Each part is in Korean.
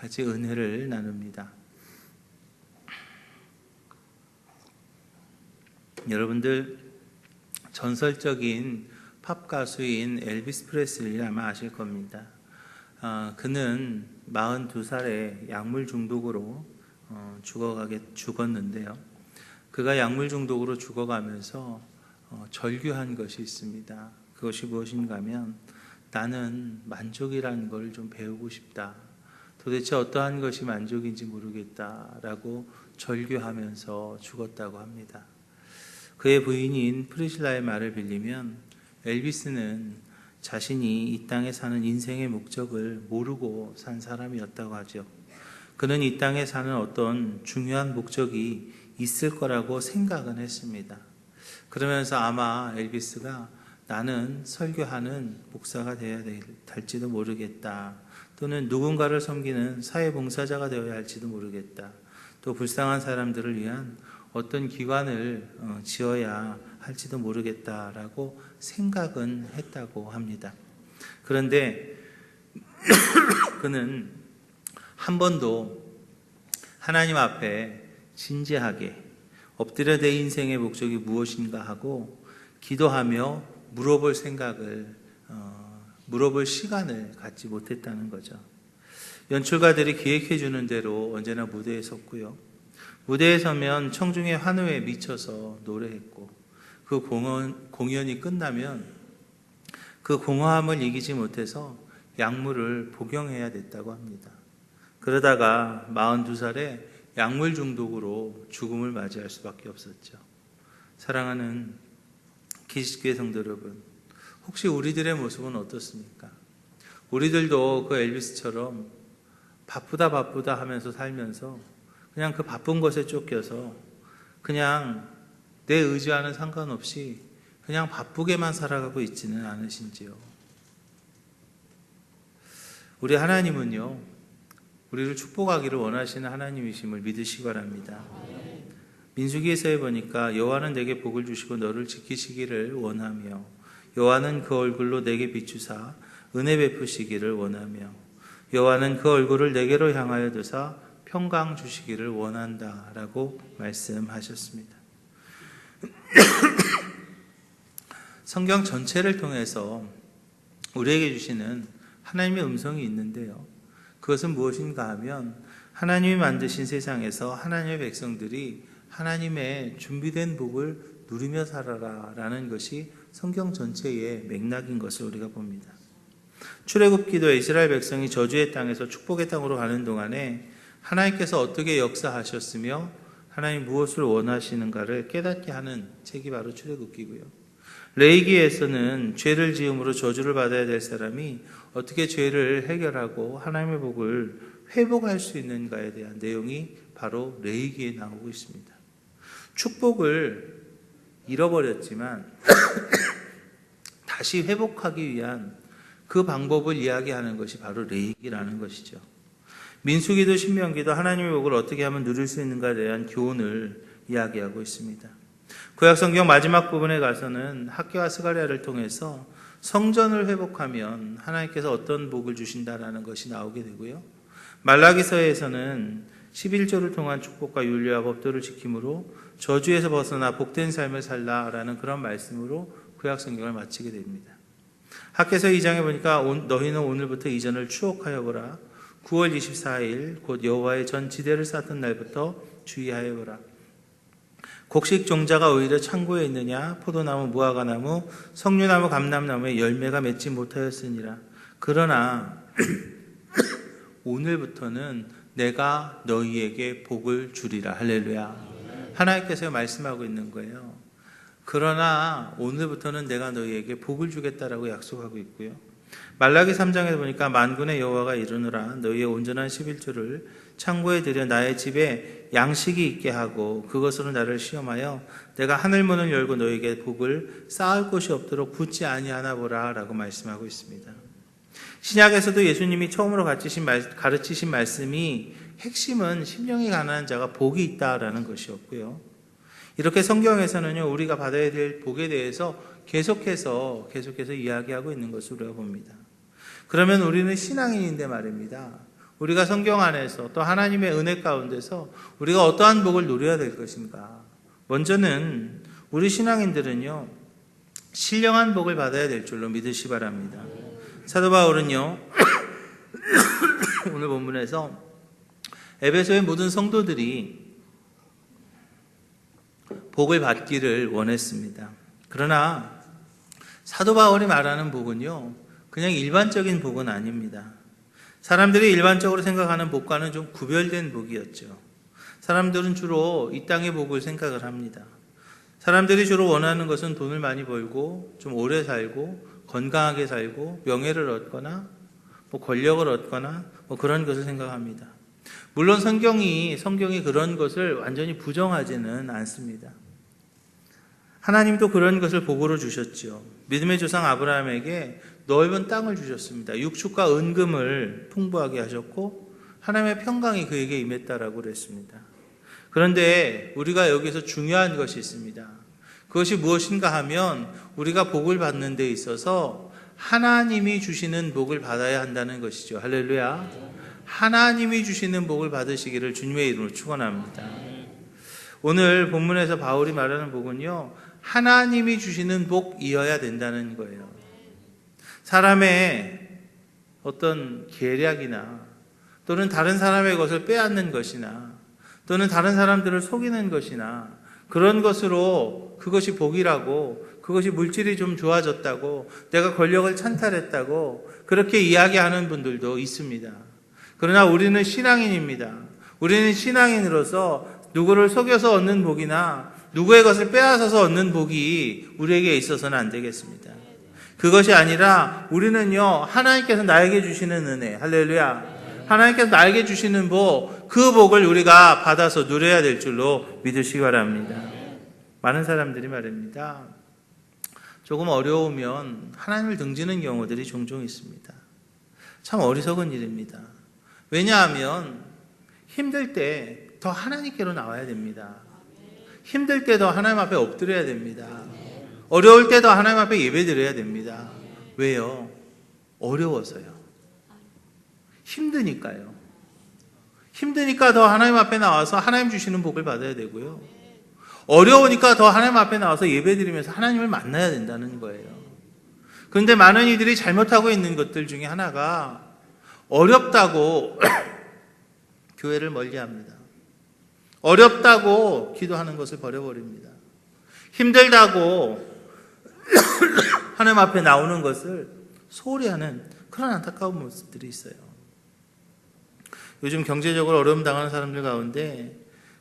같이 은혜를 나눕니다. 여러분들 전설적인 팝 가수인 엘비스 프레슬리를 아마 아실 겁니다. 그는 42살에 약물 중독으로 죽었는데요. 그가 약물 중독으로 죽어가면서 절규한 것이 있습니다. 그것이 무엇인가 하면 나는 만족이라는 걸 좀 배우고 싶다. 도대체 어떠한 것이 만족인지 모르겠다라고 절규하면서 죽었다고 합니다. 그의 부인인 프리실라의 말을 빌리면 엘비스는 자신이 이 땅에 사는 인생의 목적을 모르고 산 사람이었다고 하죠. 그는 이 땅에 사는 어떤 중요한 목적이 있을 거라고 생각은 했습니다. 그러면서 아마 엘비스가 나는 설교하는 목사가 되어야 될지도 모르겠다. 또는 누군가를 섬기는 사회봉사자가 되어야 할지도 모르겠다. 또 불쌍한 사람들을 위한 어떤 기관을 지어야 할지도 모르겠다라고 생각은 했다고 합니다. 그런데 그는 한 번도 하나님 앞에 진지하게 엎드려 내 인생의 목적이 무엇인가 하고 기도하며 물어볼 시간을 갖지 못했다는 거죠. 연출가들이 기획해 주는 대로 언제나 무대에 섰고요. 무대에 서면 청중의 환호에 미쳐서 노래했고 그 공연이 끝나면 그 공허함을 이기지 못해서 약물을 복용해야 됐다고 합니다. 그러다가 42살에 약물 중독으로 죽음을 맞이할 수밖에 없었죠. 사랑하는 기식교회 성도 여러분, 혹시 우리들의 모습은 어떻습니까? 우리들도 그 엘비스처럼 바쁘다 하면서 살면서 그냥 그 바쁜 것에 쫓겨서 그냥 내 의지와는 상관없이 그냥 바쁘게만 살아가고 있지는 않으신지요? 우리 하나님은요, 우리를 축복하기를 원하시는 하나님이심을 믿으시기 바랍니다. 민수기에서 보니까 여호와는 내게 복을 주시고 너를 지키시기를 원하며 여호와는 그 얼굴로 내게 비추사 은혜 베푸시기를 원하며 여호와는 그 얼굴을 내게로 향하여 드사 평강 주시기를 원한다라고 말씀하셨습니다. 성경 전체를 통해서 우리에게 주시는 하나님의 음성이 있는데요. 그것은 무엇인가 하면 하나님이 만드신 세상에서 하나님의 백성들이 하나님의 준비된 복을 누리며 살아라 라는 것이 성경 전체의 맥락인 것을 우리가 봅니다. 출애굽기도 이스라엘 백성이 저주의 땅에서 축복의 땅으로 가는 동안에 하나님께서 어떻게 역사하셨으며 하나님 무엇을 원하시는가를 깨닫게 하는 책이 바로 출애굽기고요. 레위기에서는 죄를 지음으로 저주를 받아야 될 사람이 어떻게 죄를 해결하고 하나님의 복을 회복할 수 있는가에 대한 내용이 바로 레위기에 나오고 있습니다. 축복을 잃어버렸지만 다시 회복하기 위한 그 방법을 이야기하는 것이 바로 레위기라는 것이죠. 민수기도 신명기도 하나님의 복을 어떻게 하면 누릴 수 있는가에 대한 교훈을 이야기하고 있습니다. 구약성경 마지막 부분에 가서는 학개와 스가랴를 통해서 성전을 회복하면 하나님께서 어떤 복을 주신다라는 것이 나오게 되고요. 말라기서에서는 11조를 통한 축복과 윤리와 법도를 지킴으로 저주에서 벗어나 복된 삶을 살라라는 그런 말씀으로 구약성경을 마치게 됩니다. 학개서 2장에 보니까 너희는 오늘부터 이전을 추억하여 보라. 9월 24일 곧 여호와의 전 지대를 쌓던 날부터 주의하여 보라. 곡식 종자가 오히려 창고에 있느냐 포도나무 무화과나무 석류나무 감람나무에 열매가 맺지 못하였으니라. 그러나 오늘부터는 내가 너희에게 복을 주리라. 할렐루야. 하나님께서 말씀하고 있는 거예요. 그러나 오늘부터는 내가 너희에게 복을 주겠다라고 약속하고 있고요. 말라기 3장에 보니까 만군의 여호와가 이르노라. 너희의 온전한 11조를 창고에 들여 나의 집에 양식이 있게 하고 그것으로 나를 시험하여 내가 하늘 문을 열고 너희에게 복을 쌓을 곳이 없도록 굳지 아니하나 보라 라고 말씀하고 있습니다. 신약에서도 예수님이 처음으로 가르치신 말씀이 핵심은 심령이 가난한 자가 복이 있다라는 것이었고요. 이렇게 성경에서는요, 우리가 받아야 될 복에 대해서 계속해서 이야기하고 있는 것을 우리가 봅니다. 그러면 우리는 신앙인인데 말입니다. 우리가 성경 안에서 또 하나님의 은혜 가운데서 우리가 어떠한 복을 누려야 될 것인가? 먼저는 우리 신앙인들은요, 신령한 복을 받아야 될 줄로 믿으시 바랍니다. 사도 바울은요, 오늘 본문에서 에베소의 모든 성도들이 복을 받기를 원했습니다. 그러나 사도 바울이 말하는 복은요, 그냥 일반적인 복은 아닙니다. 사람들이 일반적으로 생각하는 복과는 좀 구별된 복이었죠. 사람들은 주로 이 땅의 복을 생각을 합니다. 사람들이 주로 원하는 것은 돈을 많이 벌고 좀 오래 살고 건강하게 살고 명예를 얻거나 권력을 얻거나 그런 것을 생각합니다. 물론 성경이 그런 것을 완전히 부정하지는 않습니다. 하나님도 그런 것을 복으로 주셨죠. 믿음의 조상 아브라함에게 넓은 땅을 주셨습니다. 육축과 은금을 풍부하게 하셨고 하나님의 평강이 그에게 임했다라고 그랬습니다. 그런데 우리가 여기서 중요한 것이 있습니다. 그것이 무엇인가 하면 우리가 복을 받는 데 있어서 하나님이 주시는 복을 받아야 한다는 것이죠. 할렐루야. 하나님이 주시는 복을 받으시기를 주님의 이름으로 축원합니다. 오늘 본문에서 바울이 말하는 복은요, 하나님이 주시는 복이어야 된다는 거예요. 사람의 어떤 계략이나 또는 다른 사람의 것을 빼앗는 것이나 또는 다른 사람들을 속이는 것이나 그런 것으로 그것이 복이라고, 그것이 물질이 좀 좋아졌다고, 내가 권력을 찬탈했다고 그렇게 이야기하는 분들도 있습니다. 그러나 우리는 신앙인입니다. 우리는 신앙인으로서 누구를 속여서 얻는 복이나 누구의 것을 빼앗아서 얻는 복이 우리에게 있어서는 안 되겠습니다. 그것이 아니라 우리는요, 하나님께서 나에게 주시는 은혜, 할렐루야, 하나님께서 나에게 주시는 복, 그 복을 우리가 받아서 누려야 될 줄로 믿으시기 바랍니다. 많은 사람들이 말입니다, 조금 어려우면 하나님을 등지는 경우들이 종종 있습니다. 참 어리석은 일입니다. 왜냐하면 힘들 때 더 하나님께로 나와야 됩니다. 힘들 때 더 하나님 앞에 엎드려야 됩니다. 어려울 때 더 하나님 앞에 예배드려야 됩니다. 왜요? 어려워서요. 힘드니까요. 힘드니까 더 하나님 앞에 나와서 하나님 주시는 복을 받아야 되고요. 어려우니까 더 하나님 앞에 나와서 예배드리면서 하나님을 만나야 된다는 거예요. 그런데 많은 이들이 잘못하고 있는 것들 중에 하나가 어렵다고 교회를 멀리합니다. 어렵다고 기도하는 것을 버려버립니다. 힘들다고 하나님 앞에 나오는 것을 소홀히 하는 그런 안타까운 모습들이 있어요. 요즘 경제적으로 어려움 당하는 사람들 가운데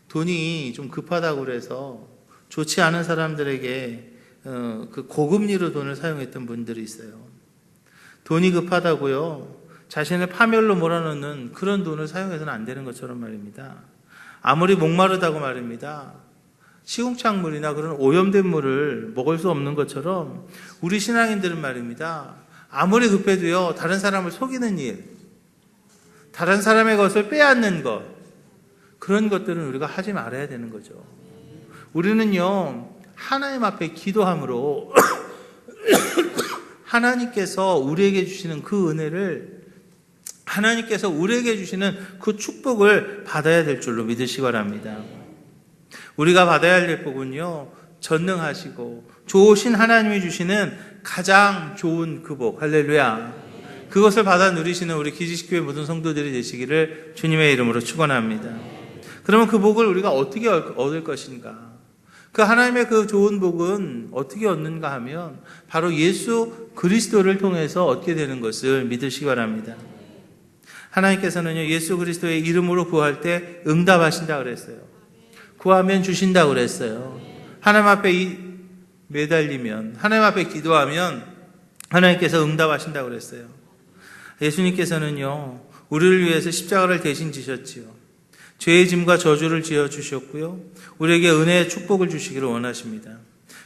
돈이 좀 급하다고 그래서 좋지 않은 사람들에게 그 고금리로 돈을 사용했던 분들이 있어요. 돈이 급하다고요, 자신을 파멸로 몰아넣는 그런 돈을 사용해서는 안 되는 것처럼 말입니다. 아무리 목마르다고 말입니다, 시궁창물이나 그런 오염된 물을 먹을 수 없는 것처럼 우리 신앙인들은 말입니다, 아무리 급해도요, 다른 사람을 속이는 일, 다른 사람의 것을 빼앗는 것, 그런 것들은 우리가 하지 말아야 되는 거죠. 우리는요, 하나님 앞에 기도함으로 하나님께서 우리에게 주시는 그 은혜를, 하나님께서 우리에게 주시는 그 축복을 받아야 될 줄로 믿으시기 바랍니다. 우리가 받아야 할 복은요, 전능하시고 좋으신 하나님이 주시는 가장 좋은 그 복, 할렐루야, 그것을 받아 누리시는 우리 기지식교회 모든 성도들이 되시기를 주님의 이름으로 축원합니다. 그러면 그 복을 우리가 어떻게 얻을 것인가? 그 하나님의 그 좋은 복은 어떻게 얻는가 하면 바로 예수 그리스도를 통해서 얻게 되는 것을 믿으시기 바랍니다. 하나님께서는요, 예수 그리스도의 이름으로 구할 때 응답하신다고 그랬어요. 구하면 주신다고 그랬어요. 하나님 앞에 매달리면, 하나님 앞에 기도하면 하나님께서 응답하신다고 그랬어요. 예수님께서는요, 우리를 위해서 십자가를 대신 지셨지요. 죄의 짐과 저주를 지어 주셨고요, 우리에게 은혜의 축복을 주시기를 원하십니다.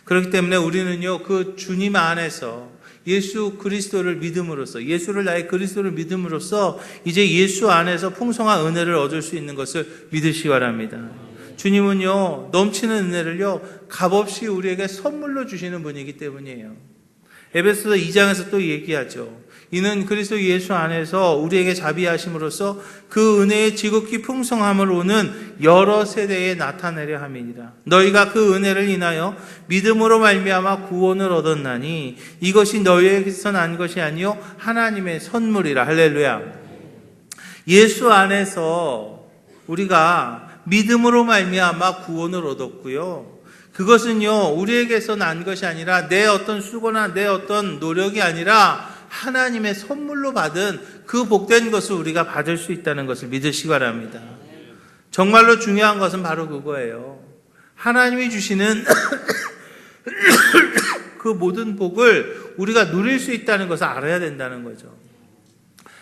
그렇기 때문에 우리는요, 그 주님 안에서 예수 그리스도를 믿음으로써, 예수를 나의 그리스도를 믿음으로써 이제 예수 안에서 풍성한 은혜를 얻을 수 있는 것을 믿으시기 바랍니다. 주님은요, 넘치는 은혜를요, 값없이 우리에게 선물로 주시는 분이기 때문이에요. 에베소서 2장에서 또 얘기하죠. 이는 그리스도 예수 안에서 우리에게 자비하심으로써 그 은혜의 지극히 풍성함으로는 여러 세대에 나타내려 함이니라. 너희가 그 은혜를 인하여 믿음으로 말미암아 구원을 얻었나니 이것이 너희에게서 난 것이 아니요 하나님의 선물이라. 할렐루야. 예수 안에서 우리가 믿음으로 말미암아 구원을 얻었고요. 그것은요 우리에게서 난 것이 아니라 내 어떤 수고나 내 어떤 노력이 아니라 하나님의 선물로 받은 그 복된 것을 우리가 받을 수 있다는 것을 믿으시기 바랍니다. 정말로 중요한 것은 바로 그거예요. 하나님이 주시는 그 모든 복을 우리가 누릴 수 있다는 것을 알아야 된다는 거죠.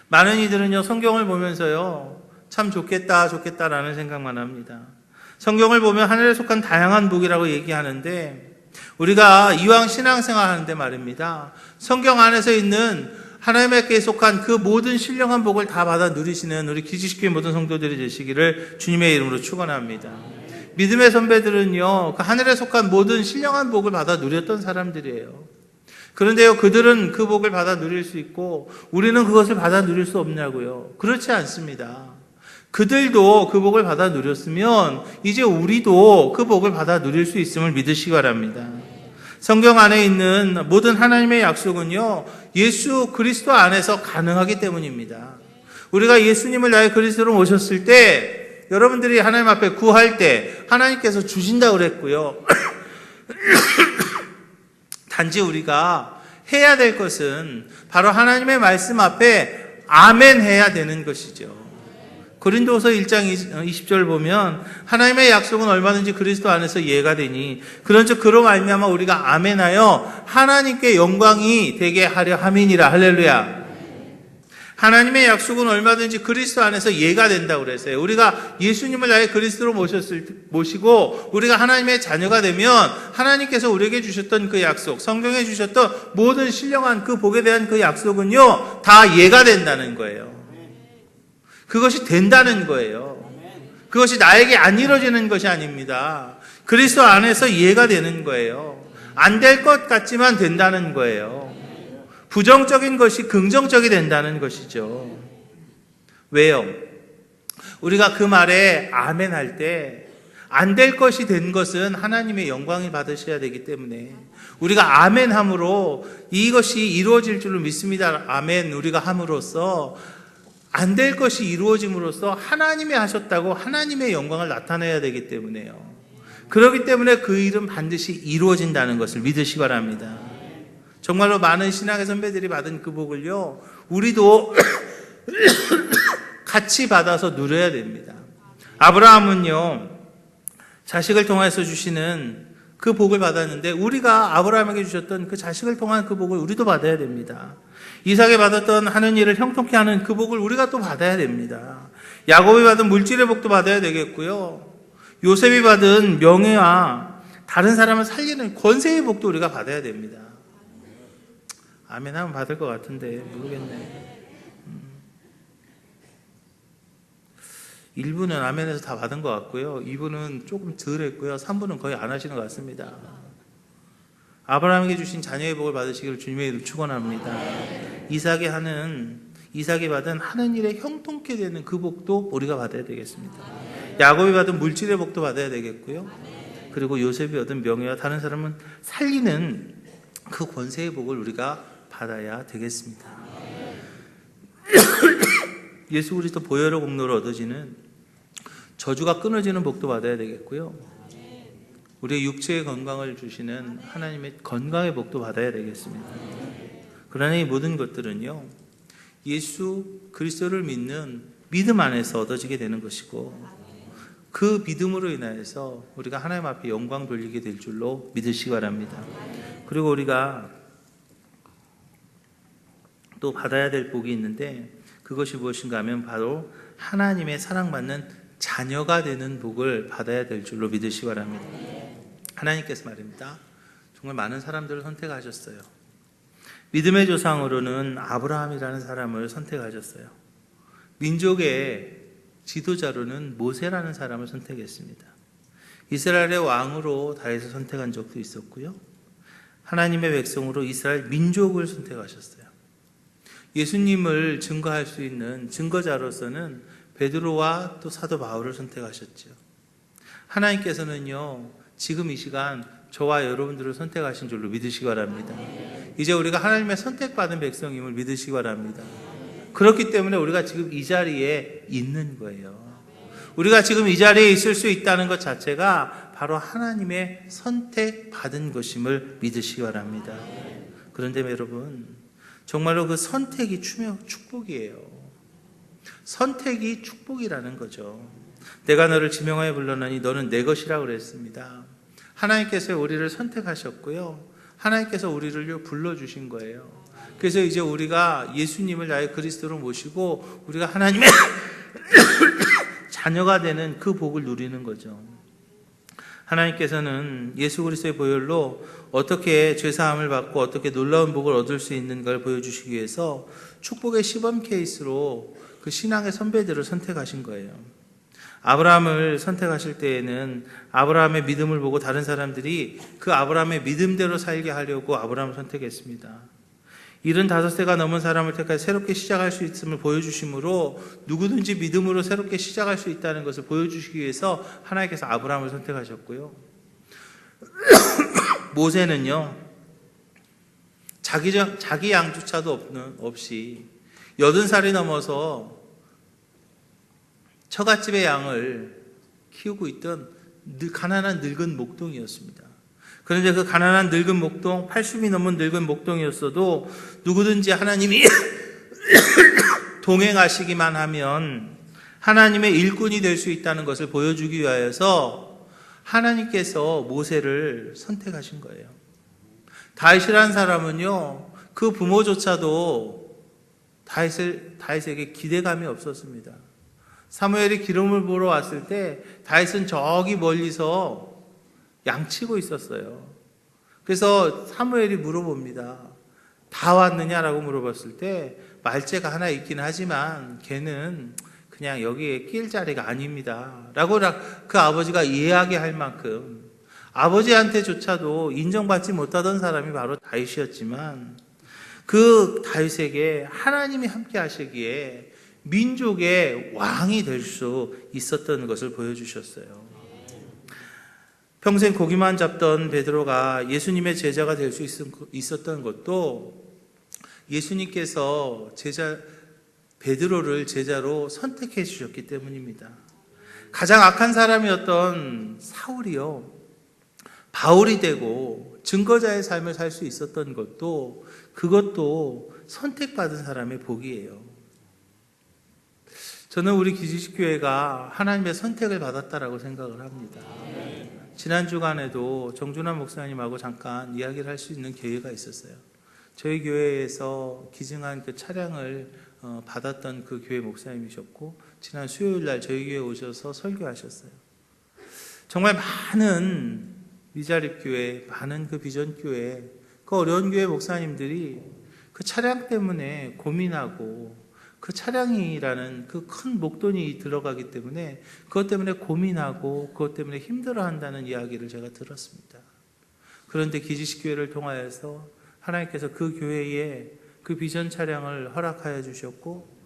많은 이들은요 성경을 보면서요 참 좋겠다라는 생각만 합니다. 성경을 보면 하늘에 속한 다양한 복이라고 얘기하는데 우리가 이왕 신앙생활 하는데 말입니다. 성경 안에서 있는 하나님께 속한 그 모든 신령한 복을 다 받아 누리시는 우리 기지식교회 모든 성도들이 되시기를 주님의 이름으로 축원합니다. 믿음의 선배들은요 그 하늘에 속한 모든 신령한 복을 받아 누렸던 사람들이에요. 그런데요 그들은 그 복을 받아 누릴 수 있고 우리는 그것을 받아 누릴 수 없냐고요. 그렇지 않습니다. 그들도 그 복을 받아 누렸으면 이제 우리도 그 복을 받아 누릴 수 있음을 믿으시기 바랍니다. 성경 안에 있는 모든 하나님의 약속은요 예수 그리스도 안에서 가능하기 때문입니다. 우리가 예수님을 나의 그리스도로 모셨을 때 여러분들이 하나님 앞에 구할 때 하나님께서 주신다고 그랬고요. 단지 우리가 해야 될 것은 바로 하나님의 말씀 앞에 아멘 해야 되는 것이죠. 고린도서 1장 20절 보면 하나님의 약속은 얼마든지 그리스도 안에서 예가 되니 그런즉 그로 말미암아 우리가 아멘하여 하나님께 영광이 되게 하려 함이니라. 할렐루야. 하나님의 약속은 얼마든지 그리스도 안에서 예가 된다고 그랬어요. 우리가 예수님을 나의 그리스도로 모시고 우리가 하나님의 자녀가 되면 하나님께서 우리에게 주셨던 그 약속, 성경에 주셨던 모든 신령한 그 복에 대한 그 약속은요 다 예가 된다는 거예요. 그것이 된다는 거예요. 그것이 나에게 안 이루어지는 것이 아닙니다. 그리스도 안에서 이해가 되는 거예요. 안 될 것 같지만 된다는 거예요. 부정적인 것이 긍정적이 된다는 것이죠. 왜요? 우리가 그 말에 아멘 할 때 안 될 것이 된 것은 하나님의 영광을 받으셔야 되기 때문에 우리가 아멘 함으로 이것이 이루어질 줄로 믿습니다. 아멘 우리가 함으로써 안 될 것이 이루어짐으로써 하나님이 하셨다고 하나님의 영광을 나타내야 되기 때문에요. 그렇기 때문에 그 일은 반드시 이루어진다는 것을 믿으시기 바랍니다. 정말로 많은 신앙의 선배들이 받은 그 복을요 우리도 같이 받아서 누려야 됩니다. 아브라함은요 자식을 통해서 주시는 그 복을 받았는데 우리가 아브라함에게 주셨던 그 자식을 통한 그 복을 우리도 받아야 됩니다. 이삭이 받았던 하는 일을 형통케 하는 그 복을 우리가 또 받아야 됩니다. 야곱이 받은 물질의 복도 받아야 되겠고요. 요셉이 받은 명예와 다른 사람을 살리는 권세의 복도 우리가 받아야 됩니다. 아멘 하면 받을 것 같은데 모르겠네. 1부는 아멘에서 다 받은 것 같고요. 2부는 조금 덜 했고요. 3부는 거의 안 하시는 것 같습니다. 아브라함에게 주신 자녀의 복을 받으시기를 주님의 이름으로 축원합니다. 이삭이 받은 하는 일에 형통케 되는 그 복도 우리가 받아야 되겠습니다. 야곱이 받은 물질의 복도 받아야 되겠고요. 그리고 요셉이 얻은 명예와 다른 사람은 살리는 그 권세의 복을 우리가 받아야 되겠습니다. 예수 그리스도 보혈의 공로로 얻어지는 저주가 끊어지는 복도 받아야 되겠고요. 우리의 육체의 건강을 주시는 하나님의 건강의 복도 받아야 되겠습니다. 그러나 이 모든 것들은요 예수 그리스도를 믿는 믿음 안에서 얻어지게 되는 것이고 그 믿음으로 인하여서 우리가 하나님 앞에 영광 돌리게 될 줄로 믿으시기 바랍니다. 그리고 우리가 또 받아야 될 복이 있는데 그것이 무엇인가 하면 바로 하나님의 사랑받는 자녀가 되는 복을 받아야 될 줄로 믿으시기 바랍니다. 하나님께서 말입니다. 정말 많은 사람들을 선택하셨어요. 믿음의 조상으로는 아브라함이라는 사람을 선택하셨어요. 민족의 지도자로는 모세라는 사람을 선택했습니다. 이스라엘의 왕으로 다윗을 선택한 적도 있었고요. 하나님의 백성으로 이스라엘 민족을 선택하셨어요. 예수님을 증거할 수 있는 증거자로서는 베드로와 또 사도 바울을 선택하셨죠. 하나님께서는요, 지금 이 시간 저와 여러분들을 선택하신 줄로 믿으시기 바랍니다. 이제 우리가 하나님의 선택받은 백성임을 믿으시기 바랍니다. 그렇기 때문에 우리가 지금 이 자리에 있는 거예요. 우리가 지금 이 자리에 있을 수 있다는 것 자체가 바로 하나님의 선택받은 것임을 믿으시기 바랍니다. 그런데 여러분, 정말로 그 선택이 축복이에요. 선택이 축복이라는 거죠. 내가 너를 지명하여 불렀나니 너는 내 것이라고 그랬습니다. 하나님께서 우리를 선택하셨고요. 하나님께서 우리를 불러주신 거예요. 그래서 이제 우리가 예수님을 나의 그리스도로 모시고 우리가 하나님의 자녀가 되는 그 복을 누리는 거죠. 하나님께서는 예수 그리스도의 보혈로 어떻게 죄사함을 받고 어떻게 놀라운 복을 얻을 수 있는 걸 보여주시기 위해서 축복의 시범 케이스로 그 신앙의 선배들을 선택하신 거예요. 아브라함을 선택하실 때에는 아브라함의 믿음을 보고 다른 사람들이 그 아브라함의 믿음대로 살게 하려고 아브라함을 선택했습니다. 75세가 넘은 사람을 택하여 새롭게 시작할 수 있음을 보여주심으로 누구든지 믿음으로 새롭게 시작할 수 있다는 것을 보여주시기 위해서 하나님께서 아브라함을 선택하셨고요. 모세는요, 자기 양조차도 없이 80살이 넘어서 처갓집의 양을 키우고 있던 가난한 늙은 목동이었습니다. 그런데 그 가난한 늙은 목동, 80이 넘은 늙은 목동이었어도 누구든지 하나님이 동행하시기만 하면 하나님의 일꾼이 될 수 있다는 것을 보여주기 위하여서 하나님께서 모세를 선택하신 거예요. 다윗이라는 사람은요, 그 부모조차도 다윗에게 기대감이 없었습니다. 사무엘이 기름을 부으러 왔을 때 다윗은 저기 멀리서 양치고 있었어요. 그래서 사무엘이 물어봅니다. 다 왔느냐라고 물어봤을 때 말째가 하나 있긴 하지만 걔는 그냥 여기에 낄 자리가 아닙니다 라고 그 아버지가 이해하게 할 만큼 아버지한테조차도 인정받지 못하던 사람이 바로 다윗이었지만 그 다윗에게 하나님이 함께 하시기에 민족의 왕이 될 수 있었던 것을 보여주셨어요. 평생 고기만 잡던 베드로가 예수님의 제자가 될 수 있었던 것도 예수님께서 베드로를 제자로 선택해 주셨기 때문입니다. 가장 악한 사람이었던 사울이요, 바울이 되고 증거자의 삶을 살 수 있었던 것도 그것도 선택받은 사람의 복이에요. 저는 우리 기지식교회가 하나님의 선택을 받았다라고 생각을 합니다. 지난 주간에도 정준환 목사님하고 잠깐 이야기를 할 수 있는 기회가 있었어요. 저희 교회에서 기증한 그 차량을 받았던 그 교회 목사님이셨고 지난 수요일 날 저희 교회에 오셔서 설교하셨어요. 정말 많은 미자립교회, 많은 그 비전교회, 그 어려운 교회 목사님들이 그 차량 때문에 고민하고 그 차량이라는 그 큰 목돈이 들어가기 때문에 그것 때문에 고민하고 그것 때문에 힘들어한다는 이야기를 제가 들었습니다. 그런데 기지식 교회를 통하여서 하나님께서 그 교회에 그 비전 차량을 허락하여 주셨고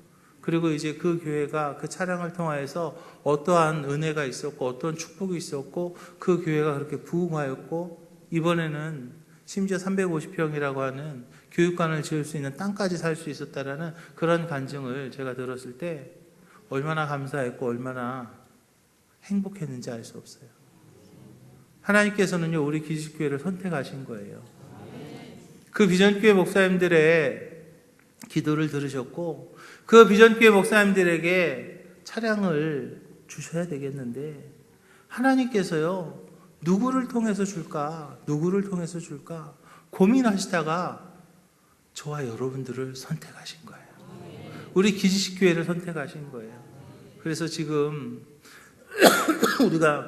그리고 이제 그 교회가 그 차량을 통하여서 어떠한 은혜가 있었고 어떠한 축복이 있었고 그 교회가 그렇게 부흥하였고 이번에는 심지어 350평이라고 하는 교육관을 지을 수 있는 땅까지 살 수 있었다라는 그런 간증을 제가 들었을 때 얼마나 감사했고 얼마나 행복했는지 알 수 없어요. 하나님께서는요, 우리 기지교회를 선택하신 거예요. 그 비전교회 목사님들의 기도를 들으셨고 그 비전교회 목사님들에게 차량을 주셔야 되겠는데 하나님께서요, 누구를 통해서 줄까 고민하시다가 저와 여러분들을 선택하신 거예요. 우리 기지식 교회를 선택하신 거예요. 그래서 지금 우리가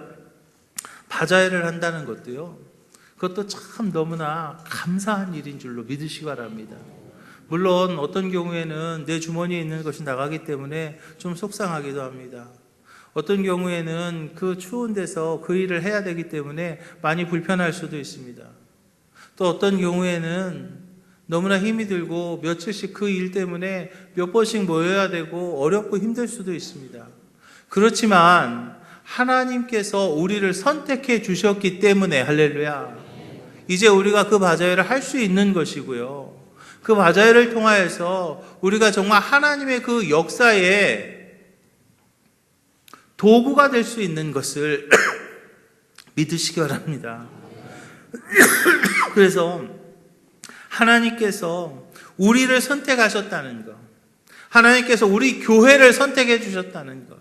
바자회를 한다는 것도요, 그것도 참 너무나 감사한 일인 줄로 믿으시기 바랍니다. 물론 어떤 경우에는 내 주머니에 있는 것이 나가기 때문에 좀 속상하기도 합니다. 어떤 경우에는 그 추운 데서 그 일을 해야 되기 때문에 많이 불편할 수도 있습니다. 또 어떤 경우에는 너무나 힘이 들고 며칠씩 그 일 때문에 몇 번씩 모여야 되고 어렵고 힘들 수도 있습니다. 그렇지만 하나님께서 우리를 선택해 주셨기 때문에, 할렐루야, 이제 우리가 그 바자회를 할 수 있는 것이고요. 그 바자회를 통하여서 우리가 정말 하나님의 그 역사에 도구가 될 수 있는 것을 믿으시기 바랍니다. 그래서 하나님께서 우리를 선택하셨다는 것, 하나님께서 우리 교회를 선택해 주셨다는 것,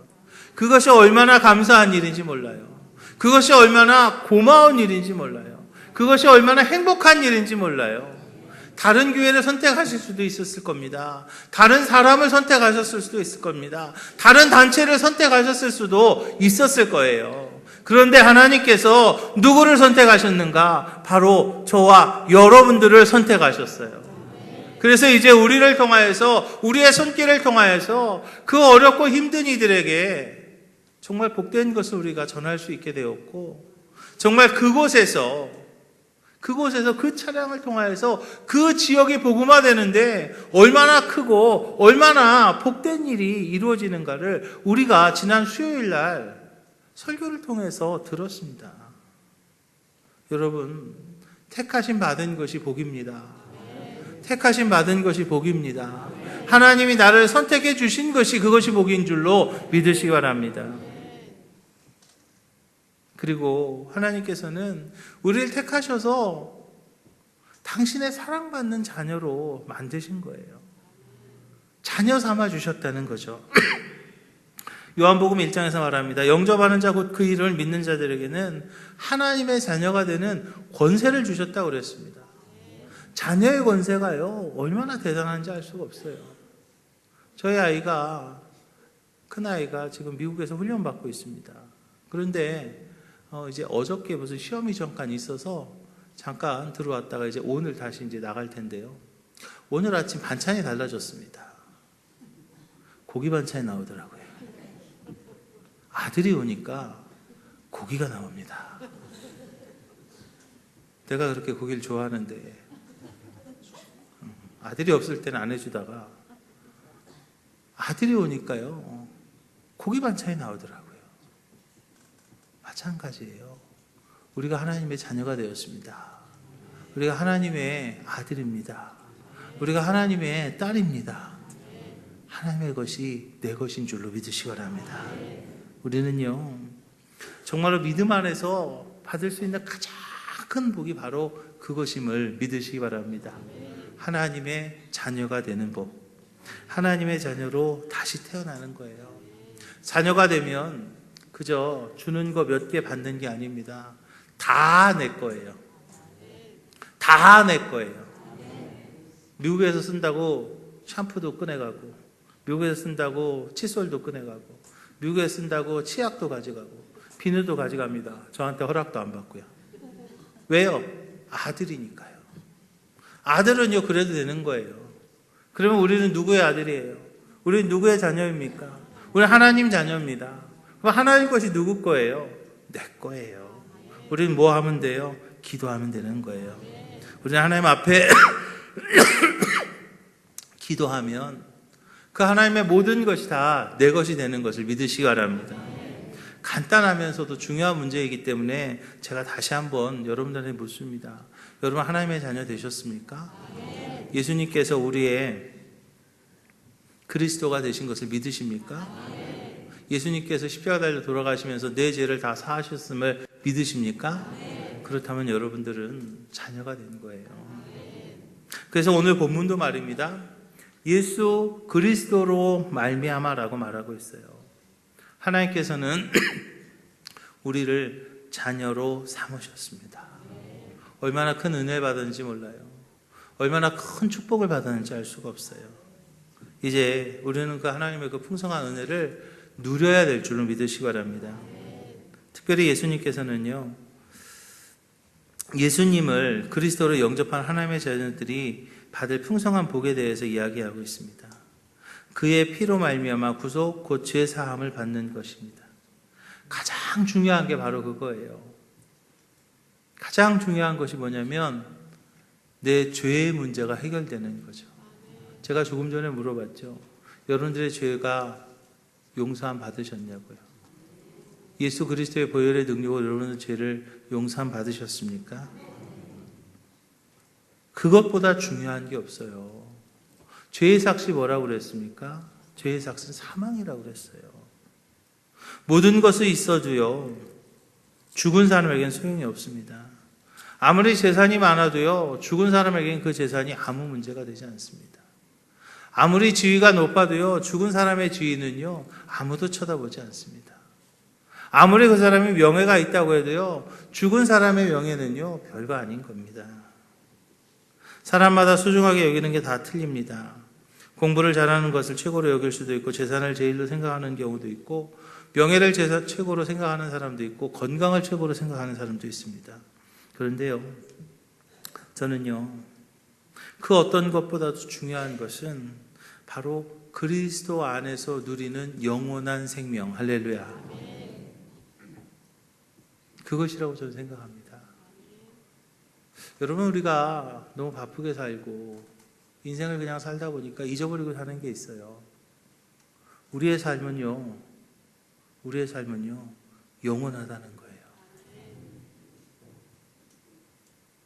그것이 얼마나 감사한 일인지 몰라요. 그것이 얼마나 고마운 일인지 몰라요. 그것이 얼마나 행복한 일인지 몰라요. 다른 교회를 선택하실 수도 있었을 겁니다. 다른 사람을 선택하셨을 수도 있을 겁니다. 다른 단체를 선택하셨을 수도 있었을 거예요. 그런데 하나님께서 누구를 선택하셨는가? 바로 저와 여러분들을 선택하셨어요. 그래서 이제 우리를 통하여서, 우리의 손길을 통하여서 그 어렵고 힘든 이들에게 정말 복된 것을 우리가 전할 수 있게 되었고, 정말 그곳에서 그 차량을 통하여서 그 지역이 복음화되는데 얼마나 크고 얼마나 복된 일이 이루어지는가를 우리가 지난 수요일 날 설교를 통해서 들었습니다. 여러분, 택하심 받은 것이 복입니다. 택하심 받은 것이 복입니다. 하나님이 나를 선택해 주신 것이 그것이 복인 줄로 믿으시기 바랍니다. 그리고 하나님께서는 우리를 택하셔서 당신의 사랑받는 자녀로 만드신 거예요. 자녀 삼아 주셨다는 거죠. 요한복음 1장에서 말합니다. 영접하는 자 곧 그 이름을 믿는 자들에게는 하나님의 자녀가 되는 권세를 주셨다고 그랬습니다. 자녀의 권세가요, 얼마나 대단한지 알 수가 없어요. 저희 아이가, 큰 아이가 지금 미국에서 훈련받고 있습니다. 그런데 이제 어저께 무슨 시험이 잠깐 있어서 잠깐 들어왔다가 이제 오늘 다시 이제 나갈 텐데요. 오늘 아침 반찬이 달라졌습니다. 고기 반찬이 나오더라고요. 아들이 오니까 고기가 나옵니다. 내가 그렇게 고기를 좋아하는데 아들이 없을 때는 안 해주다가 아들이 오니까요, 고기 반찬이 나오더라고요. 마찬가지예요. 우리가 하나님의 자녀가 되었습니다. 우리가 하나님의 아들입니다. 우리가 하나님의 딸입니다. 하나님의 것이 내 것인 줄로 믿으시기 바랍니다. 우리는요, 정말로 믿음 안에서 받을 수 있는 가장 큰 복이 바로 그것임을 믿으시기 바랍니다. 하나님의 자녀가 되는 복, 하나님의 자녀로 다시 태어나는 거예요. 자녀가 되면 그저 주는 거 몇 개 받는 게 아닙니다. 다 내 거예요. 다 내 거예요. 미국에서 쓴다고 샴푸도 꺼내가고, 미국에서 쓴다고 칫솔도 꺼내가고, 미국에서 쓴다고 치약도 가져가고, 비누도 가져갑니다. 저한테 허락도 안 받고요. 왜요? 아들이니까요. 아들은요, 그래도 되는 거예요. 그러면 우리는 누구의 아들이에요? 우리는 누구의 자녀입니까? 우리는 하나님 자녀입니다. 그럼 하나님 것이 누구 거예요? 내 거예요. 우리는 뭐 하면 돼요? 기도하면 되는 거예요. 우리는 하나님 앞에 기도하면 그 하나님의 모든 것이 다 내 것이 되는 것을 믿으시기 바랍니다. 간단하면서도 중요한 문제이기 때문에 제가 다시 한번 여러분들한테 묻습니다. 여러분 하나님의 자녀 되셨습니까? 예수님께서 우리의 그리스도가 되신 것을 믿으십니까? 예수님께서 십자가 달려 돌아가시면서 내 죄를 다 사하셨음을 믿으십니까? 그렇다면 여러분들은 자녀가 된 거예요. 그래서 오늘 본문도 말입니다. 예수 그리스도로 말미암아라고 말하고 있어요. 하나님께서는 우리를 자녀로 삼으셨습니다. 얼마나 큰 은혜를 받았는지 몰라요. 얼마나 큰 축복을 받았는지 알 수가 없어요. 이제 우리는 그 하나님의 그 풍성한 은혜를 누려야 될 줄로 믿으시기 바랍니다. 특별히 예수님께서는요, 예수님을 그리스도로 영접한 하나님의 자녀들이 받을 풍성한 복에 대해서 이야기하고 있습니다. 그의 피로 말미암아 구속 곧 죄 사함을 받는 것입니다. 가장 중요한 게 바로 그거예요. 가장 중요한 것이 뭐냐면 내 죄의 문제가 해결되는 거죠. 제가 조금 전에 물어봤죠. 여러분들의 죄가 용서함 받으셨냐고요. 예수 그리스도의 보혈의 능력으로 여러분의 죄를 용서함 받으셨습니까? 그것보다 중요한 게 없어요. 죄의 삭시 뭐라고 그랬습니까? 죄의 삭시는 사망이라고 그랬어요. 모든 것이 있어도요, 죽은 사람에게는 소용이 없습니다. 아무리 재산이 많아도요, 죽은 사람에게는 그 재산이 아무 문제가 되지 않습니다. 아무리 지위가 높아도요, 죽은 사람의 지위는요, 아무도 쳐다보지 않습니다. 아무리 그 사람이 명예가 있다고 해도요, 죽은 사람의 명예는요, 별거 아닌 겁니다. 사람마다 소중하게 여기는 게 다 틀립니다. 공부를 잘하는 것을 최고로 여길 수도 있고, 재산을 제일로 생각하는 경우도 있고, 명예를 최고로 생각하는 사람도 있고, 건강을 최고로 생각하는 사람도 있습니다. 그런데요, 저는요, 그 어떤 것보다도 중요한 것은 바로 그리스도 안에서 누리는 영원한 생명, 할렐루야. 그것이라고 저는 생각합니다. 여러분, 우리가 너무 바쁘게 살고 인생을 그냥 살다 보니까 잊어버리고 사는 게 있어요. 우리의 삶은요, 영원하다는 거예요.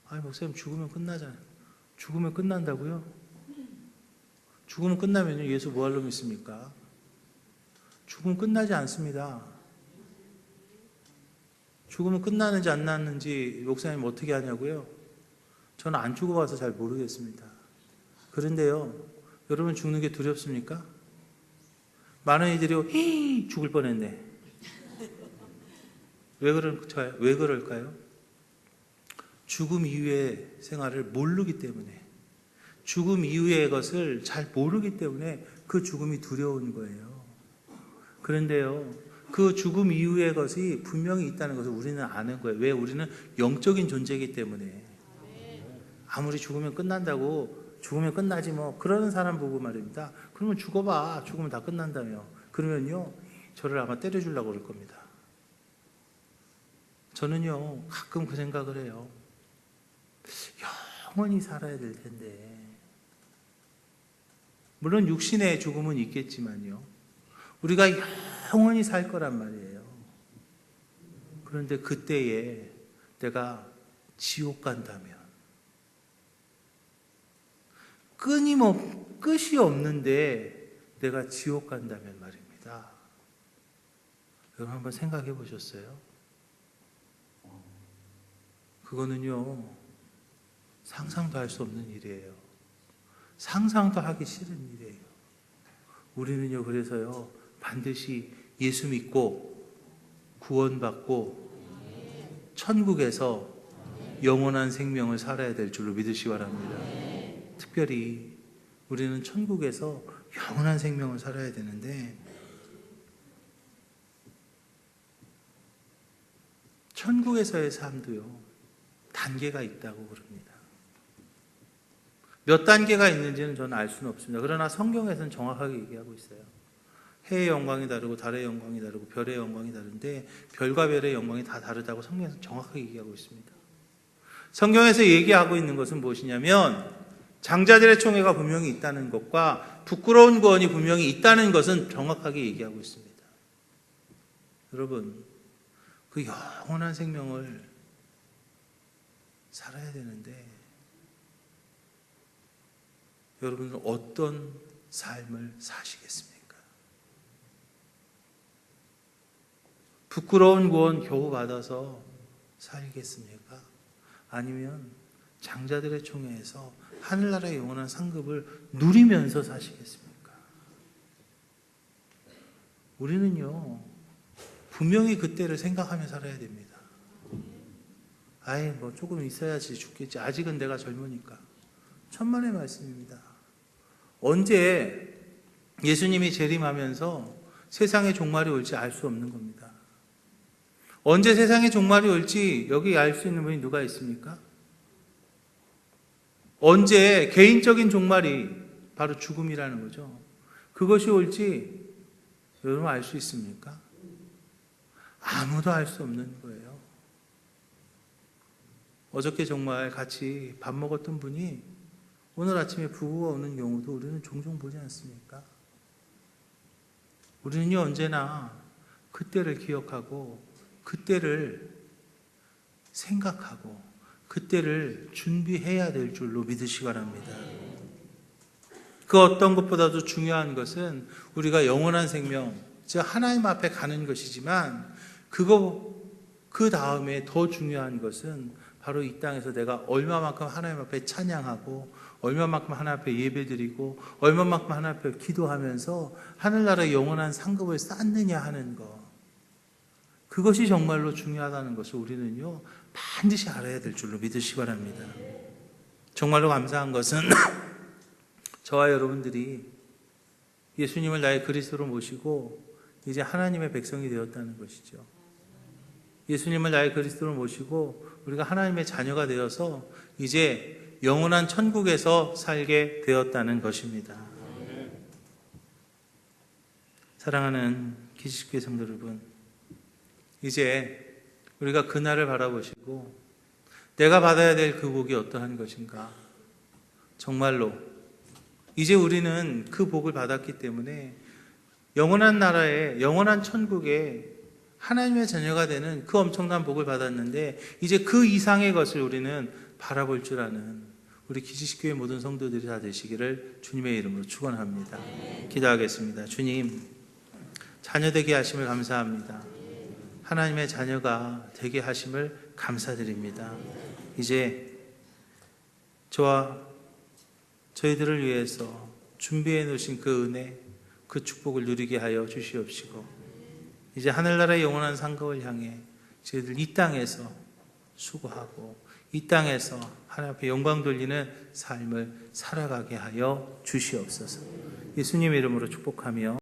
아니, 목사님, 죽으면 끝나잖아요. 죽으면 끝난다고요? 죽으면 끝나면 예수 뭐 하려고 믿습니까? 죽으면 끝나지 않습니다. 죽으면 끝나는지 안 나는지 목사님 어떻게 하냐고요? 저는 안 죽어봐서 잘 모르겠습니다. 그런데요, 여러분 죽는 게 두렵습니까? 많은 이들이 죽을 뻔했네. 왜 그럴까요? 죽음 이후의 생활을 모르기 때문에, 죽음 이후의 것을 잘 모르기 때문에 그 죽음이 두려운 거예요. 그런데요, 그 죽음 이후의 것이 분명히 있다는 것을 우리는 아는 거예요. 왜? 우리는 영적인 존재이기 때문에. 아무리 죽으면 끝난다고, 죽으면 끝나지 뭐, 그러는 사람 보고 말입니다. 그러면 죽어봐. 죽으면 다 끝난다며. 그러면요, 저를 아마 때려주려고 그럴 겁니다. 저는요, 가끔 그 생각을 해요. 영원히 살아야 될 텐데. 물론 육신의 죽음은 있겠지만요, 우리가 영원히 살 거란 말이에요. 그런데 그때에 내가 지옥 간다면, 끝이 없는데 내가 지옥 간다면 말입니다. 여러분 한번 생각해 보셨어요? 그거는요, 상상도 할 수 없는 일이에요. 상상도 하기 싫은 일이에요. 우리는요, 그래서요, 반드시 예수 믿고 구원받고 천국에서 영원한 생명을 살아야 될 줄로 믿으시기 바랍니다. 특별히 우리는 천국에서 영원한 생명을 살아야 되는데, 천국에서의 삶도요, 단계가 있다고 그럽니다. 몇 단계가 있는지는 저는 알 수는 없습니다. 그러나 성경에서는 정확하게 얘기하고 있어요. 해의 영광이 다르고 달의 영광이 다르고 별의 영광이 다른데, 별과 별의 영광이 다 다르다고 성경에서 정확하게 얘기하고 있습니다. 성경에서 얘기하고 있는 것은 무엇이냐면, 장자들의 총회가 분명히 있다는 것과 부끄러운 구원이 분명히 있다는 것은 정확하게 얘기하고 있습니다. 여러분, 그 영원한 생명을 살아야 되는데, 여러분은 어떤 삶을 사시겠습니까? 부끄러운 구원 겨우 받아서 살겠습니까? 아니면 장자들의 총회에서 하늘나라의 영원한 상급을 누리면서 사시겠습니까? 우리는요, 분명히 그때를 생각하며 살아야 됩니다. 아이, 뭐 조금 있어야지 죽겠지. 아직은 내가 젊으니까. 천만의 말씀입니다. 언제 예수님이 재림하면서 세상의 종말이 올지 알 수 없는 겁니다. 언제 세상의 종말이 올지 여기 알 수 있는 분이 누가 있습니까? 언제 개인적인 종말이 바로 죽음이라는 거죠. 그것이 올지 여러분 알 수 있습니까? 아무도 알 수 없는 거예요. 어저께 정말 같이 밥 먹었던 분이 오늘 아침에 부부가 오는 경우도 우리는 종종 보지 않습니까? 우리는요, 언제나 그때를 기억하고 그때를 생각하고 그때를 준비해야 될 줄로 믿으시기 바랍니다. 그 어떤 것보다도 중요한 것은 우리가 영원한 생명, 즉 하나님 앞에 가는 것이지만 그 다음에 더 중요한 것은 바로 이 땅에서 내가 얼마만큼 하나님 앞에 찬양하고 얼마만큼 하나님 앞에 예배드리고 얼마만큼 하나님 앞에 기도하면서 하늘나라의 영원한 상급을 쌓느냐 하는 것, 그것이 정말로 중요하다는 것을 우리는요 반드시 알아야 될 줄로 믿으시기 바랍니다. 정말로 감사한 것은 저와 여러분들이 예수님을 나의 그리스도로 모시고 이제 하나님의 백성이 되었다는 것이죠. 예수님을 나의 그리스도로 모시고 우리가 하나님의 자녀가 되어서 이제 영원한 천국에서 살게 되었다는 것입니다. 사랑하는 기지식교회 성도 여러분, 이제 우리가 그날을 바라보시고 내가 받아야 될 그 복이 어떠한 것인가, 정말로 이제 우리는 그 복을 받았기 때문에 영원한 나라에, 영원한 천국에 하나님의 자녀가 되는 그 엄청난 복을 받았는데 이제 그 이상의 것을 우리는 바라볼 줄 아는 우리 기지식교회 모든 성도들이 다 되시기를 주님의 이름으로 축원합니다. 기도하겠습니다. 주님, 자녀 되게 하심을 감사합니다. 하나님의 자녀가 되게 하심을 감사드립니다. 이제 저와 저희들을 위해서 준비해 놓으신 그 은혜, 그 축복을 누리게 하여 주시옵시고 이제 하늘나라의 영원한 상급을 향해 저희들 이 땅에서 수고하고 이 땅에서 하나님 앞에 영광 돌리는 삶을 살아가게 하여 주시옵소서. 예수님 이름으로 축복하며